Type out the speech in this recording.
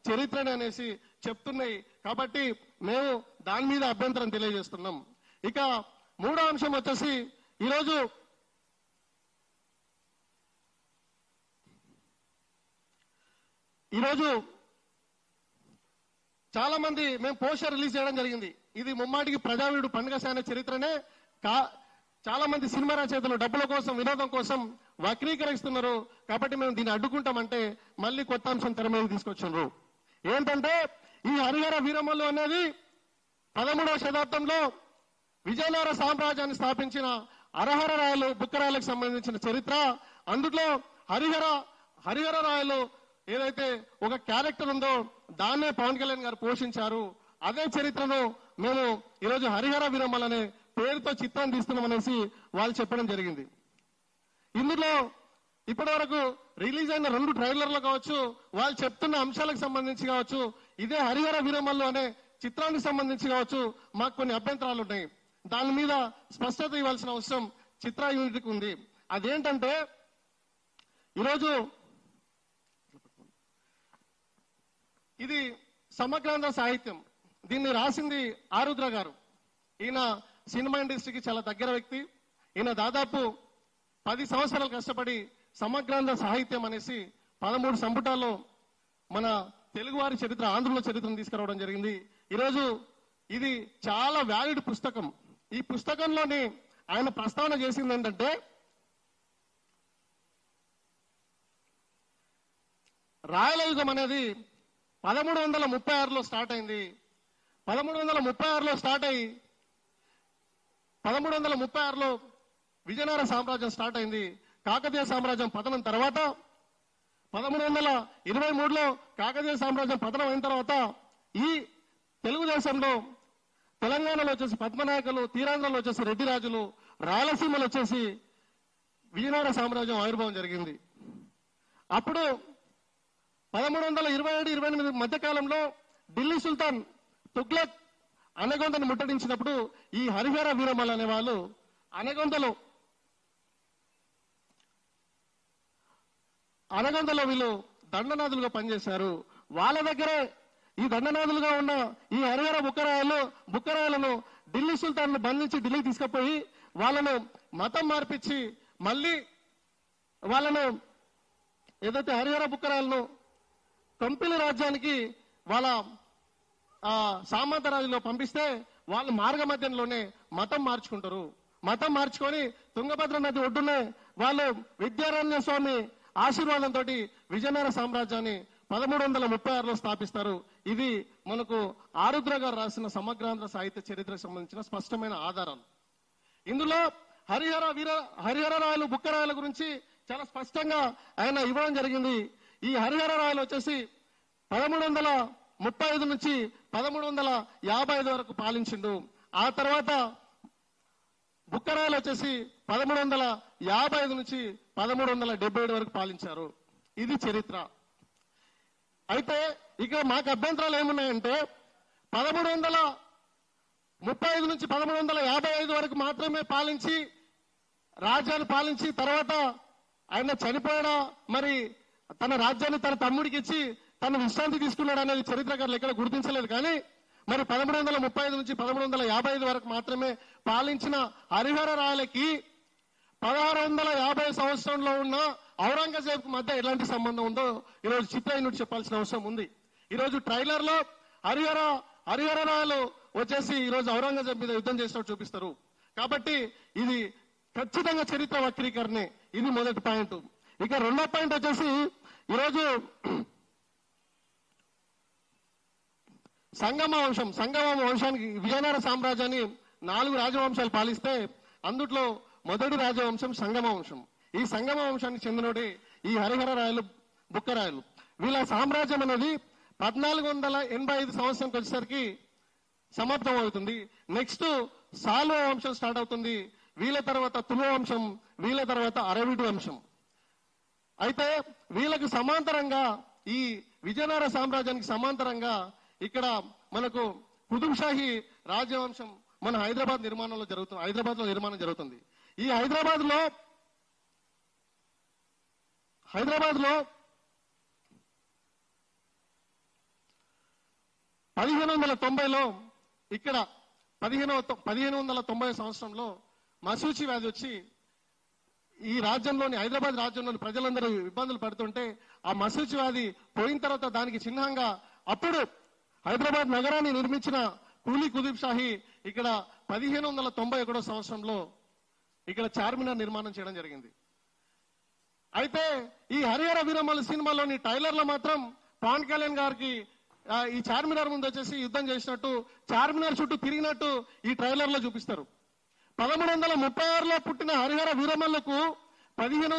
చరిత్రని అనేసి చెప్తున్నాయి కాబట్టి మేము దాని మీద అభ్యంతరం తెలియజేస్తున్నాం. ఇక మూడో అంశం వచ్చేసి ఈరోజు చాలా మంది మేము పోస్టర్ రిలీజ్ చేయడం జరిగింది. ఇది ముమ్మాటికి ప్రజావీడు పండుగ సాయన చరిత్రనే చాలా మంది సినిమా రచయితలు డబ్బుల కోసం వినోదం కోసం వక్రీకరిస్తున్నారు కాబట్టి మేము దీన్ని అడ్డుకుంటామంటే మళ్ళీ కొత్త అంశం తెర మీద తీసుకొచ్చున్నారు. ఏంటంటే ఈ హరిహర వీరమల్లు అనేది 13వ శతాబ్దంలో విజయనగర సామ్రాజ్యాన్ని స్థాపించిన హరిహర రాయలు బుక్కరాయలకు సంబంధించిన చరిత్ర. అందులో హరిహర రాయలు ఏదైతే ఒక క్యారెక్టర్ ఉందో దాన్నే పవన్ కళ్యాణ్ గారు పోషించారు. అదే చరిత్రను మేము ఈరోజు హరిహర వీరమల్లు అనే పేరుతో చిత్రం తీస్తున్నామనేసి వాళ్ళు చెప్పడం జరిగింది. ఇందులో ఇప్పటి వరకు రిలీజ్ అయిన 2 ట్రైలర్లు కావచ్చు, వాళ్ళు చెప్తున్న అంశాలకు సంబంధించి కావచ్చు, ఇదే హరిహర వీరమల్లు అనే చిత్రానికి సంబంధించి కావచ్చు, మాకు కొన్ని అభ్యంతరాలు ఉన్నాయి. దాని మీద స్పష్టత ఇవ్వాల్సిన అవసరం చిత్ర యూనిట్కి ఉంది. అదేంటంటే ఈరోజు ఇది సమగ్రాంధ్ర సాహిత్యం. దీన్ని రాసింది ఆరుద్ర గారు. ఈయన సినిమా ఇండస్ట్రీకి చాలా దగ్గర వ్యక్తి. ఈయన దాదాపు 10 సంవత్సరాలు కష్టపడి సమగ్రాంధ్ర సాహిత్యం అనేసి 13 సంపుటాల్లో మన తెలుగువారి చరిత్ర, ఆంధ్రుల చరిత్రను తీసుకురావడం జరిగింది. ఈరోజు ఇది చాలా వ్యాలిడ్ పుస్తకం. ఈ పుస్తకంలోని ఆయన ప్రస్తావన చేసింది ఏంటంటే రాయల యుగం అనేది 1336లో స్టార్ట్ అయింది. 1336లో స్టార్ట్ అయ్యి 1336లో విజయనగర సామ్రాజ్యం స్టార్ట్ అయింది. కాకతీయ సామ్రాజ్యం పతనం తర్వాత 1323లో కాకతీయ సామ్రాజ్యం పతనం అయిన తర్వాత ఈ తెలుగుదేశంలో తెలంగాణలో వచ్చేసి పద్మనాయకులు, తీరాంధ్రలో వచ్చేసి రెడ్డి రాజులు, రాయలసీమలో వచ్చేసి విజయనగర సామ్రాజ్యం ఆవిర్భావం జరిగింది. అప్పుడు 1327-28 మధ్య కాలంలో ఢిల్లీ సుల్తాన్ తుగ్లక్ అనగొందను ముట్టడించినప్పుడు ఈ హరిహర వీరమల్లు అనే వాళ్ళు అనగొందలో వీళ్ళు దండనాథులుగా పనిచేశారు. వాళ్ళ దగ్గరే ఈ దండనాథులుగా ఉన్న ఈ హరిహర బుక్కరాయలను ఢిల్లీ సుల్తాన్ను బంధించి ఢిల్లీకి తీసుకుపోయి వాళ్ళను మతం మార్పించి మళ్ళీ వాళ్ళను ఏదైతే హరిహర బుక్కరాయలను కంపిలి రాజ్యానికి వాళ్ళ సామంత రాజులో పంపిస్తే వాళ్ళు మార్గ మధ్యంలోనే మతం మార్చుకుంటారు. మతం మార్చుకొని తుంగభద్ర నది ఒడ్డునే వాళ్ళు విద్యారణ్య స్వామి ఆశీర్వాదంతో విజయనగర సామ్రాజ్యాన్ని 1336లో స్థాపిస్తారు. ఇది మనకు ఆరుద్ర గారు రాసిన సమగ్రాంధ్ర సాహిత్య చరిత్రకు సంబంధించిన స్పష్టమైన ఆధారాలు. ఇందులో హరిహర రాయలు బుక్కరాయల గురించి చాలా స్పష్టంగా ఆయన ఇవ్వడం జరిగింది. ఈ హరిహర రాయలు వచ్చేసి 1335 నుంచి 1355 వరకు పాలించిండు. ఆ తర్వాత బుక్కరాయలు వచ్చేసి 1355 నుంచి 1377 వరకు పాలించారు. ఇది చరిత్ర. అయితే ఇక మాకు అభ్యంతరాలు ఏమున్నాయంటే 1335 నుంచి 1355 వరకు మాత్రమే పాలించి రాజ్యాన్ని పాలించి తర్వాత ఆయన చనిపోయాడా, మరి తన రాజ్యాన్ని తన తమ్ముడికి ఇచ్చి తన విశ్రాంతి తీసుకున్నాడు అనేది చరిత్రకారులు ఎక్కడ గుర్తించలేదు. కానీ మరి 1335 నుంచి 1355 వరకు మాత్రమే పాలించిన హరిహర రాయలకి 1650 సంవత్సరంలో ఉన్న ఔరంగజేబ్ మధ్య ఎలాంటి సంబంధం ఉందో ఈరోజు చిత్ర యూనిట్ చెప్పాల్సిన అవసరం ఉంది. ఈరోజు ట్రైలర్ లో హరిహర రాయలు వచ్చేసి ఈరోజు ఔరంగజేబ్ మీద యుద్ధం చేసినట్టు చూపిస్తారు. కాబట్టి ఇది ఖచ్చితంగా చరిత్ర వక్రీకరణే. ఇది మొదటి పాయింట్. ఇక రెండో పాయింట్ వచ్చేసి ఈరోజు సంగమ వంశానికి విజయనగర సామ్రాజ్యాన్ని 4 రాజవంశాలు పాలిస్తే అందుట్లో మొదటి రాజవంశం సంగమ వంశం. ఈ సంగమ వంశానికి చెందినోడే ఈ హరిహర రాయలు బుక్కరాయలు. వీళ్ళ సామ్రాజ్యం అనేది 1485 సంవత్సరానికి వచ్చేసరికి సమాప్తం అవుతుంది. నెక్స్ట్ సాల్వ వంశం స్టార్ట్ అవుతుంది. వీళ్ళ తర్వాత తులు వంశం, వీళ్ళ తర్వాత అరవిడు వంశం. అయితే వీళ్ళకు సమాంతరంగా ఈ విజయనగర సామ్రాజ్యానికి సమాంతరంగా ఇక్కడ మనకు కుతుబ్షాహీ రాజవంశం మన హైదరాబాద్ లో నిర్మాణం జరుగుతుంది. ఈ హైదరాబాద్ లో 1590లో ఇక్కడ 1590 సంవత్సరంలో మశూచి వ్యాధి వచ్చి ఈ రాజ్యంలోని హైదరాబాద్ రాజ్యంలోని ప్రజలందరూ ఇబ్బందులు పడుతుంటే ఆ మశూచి వ్యాధి పోయిన తర్వాత దానికి చిహ్నంగా అప్పుడు హైదరాబాద్ నగరాన్ని నిర్మించిన కూలీ కుతుబ్ షాహీ ఇక్కడ 1591 సంవత్సరంలో ఇక్కడ చార్మినార్ నిర్మాణం చేయడం జరిగింది. అయితే ఈ హరిహర వీరమల్లు సినిమాలోని ట్రైలర్ లో మాత్రం పవన్ కళ్యాణ్ గారికి ఈ చార్మినార్ ముందు వచ్చేసి యుద్ధం చేసినట్టు చార్మినార్ చుట్టూ తిరిగినట్టు ఈ ట్రైలర్ లో చూపిస్తారు. 1336లో పుట్టిన హరిహర వీరమల్లుకు 15